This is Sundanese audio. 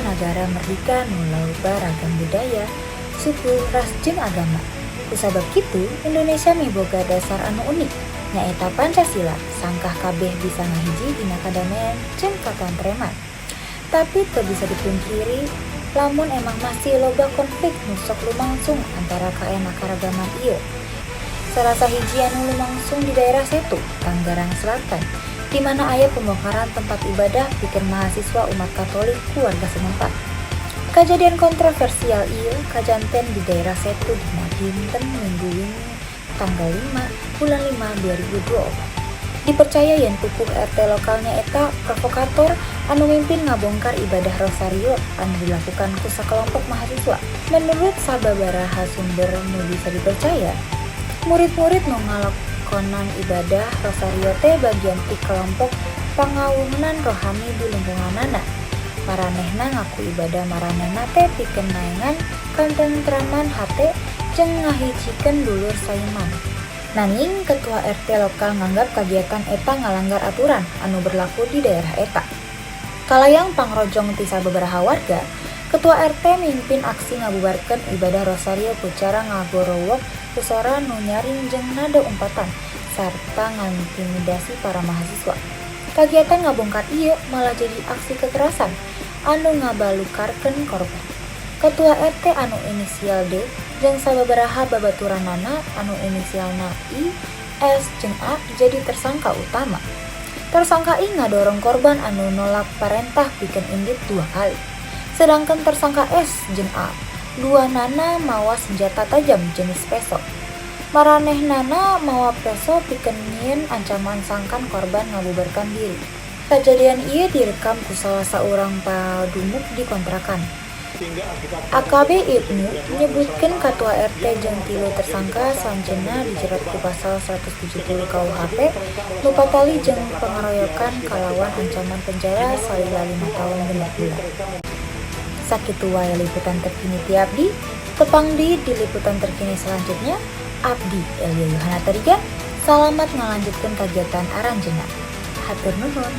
negara merdeka nu loba ragam budaya, suku, ras, jeung agama. Kusabab kitu, Indonesia miboga dasar anu unik, nyaeta Pancasila, sangkah kabeh bisa ngahiji dina kadamaian jeung katantreman. Tapi teu bisa dipungkiri, lamun emang masih loba konflik nu sok lumangsung antara kaenakaragaman ieu. Salah hiji anu lumangsung di daerah Setu, Tanggerang Selatan, di mana aya pembongkaran tempat ibadah pikeun mahasiswa umat Katolik ku warga setempat. Kejadian kontroversial ieu kajanten di daerah Setu dina dinten Minggu wingi tanggal 5 bulan 5 2024. Dipercaya yen pupuh RT lokalnya eta provokator anu mimpin ngabongkar ibadah rosario anu dilakukan ku sakelompok mahasiswa. Menurut sababaraha sumber nu bisa dipercaya, murid-murid nu ngalakonan ibadah rosario teh bagian ti kelompok pangawunan rohani di lingkunganana. Maranehna ngaku ibadah maranehna teh pikeun naengan katentraman hate jeung ngahijikeun dulur saiman. Nanging ketua RT lokal nganggap kegiatan eta ngalanggar aturan anu berlaku di daerah eta. Kalayang pangrojong ti sababaraha warga, ketua RT mimpin aksi ngabubarkeun ibadah rosario ku cara ngagorowok ku sora nu nyaring jeung nada umpatan sarta ngintimidasi para mahasiswa. Kegiatan ngabongkar ieu malah jadi aksi kekerasan anu ngabalukarkeun korban. Ketua RT anu inisial D jeung sababaraha babaturanana anu inisialna I, S, jeung A jadi tersangka utama. Tersangka I ngadorong korban anu nolak parentah pikeun indit 2 kali. Sedangkan tersangka S jeung A, duanana mawa senjata tajam jenis peso. Maranehnana mawa peso pikeun nyieun ancaman sangkan korban ngabubarkan diri. Kejadian ieu direkam ku salah saurang padumuk di kontrakan. AKB Ibnu menyebutkan ketua RT jeung 3 tersangka sanjeunna dijerat ku pasal 170 KUHP nu patali jeung pengeroyokan kalawan ancaman penjara salila 5 tahun 6 bulan. Sakitu wae liputan terkini ti abdi, tepang di liputan terkini selanjutnya. Abdi Elia Yohana Tarigan, selamat melanjutkan kegiatan aranjeunna. Hatur nuhun.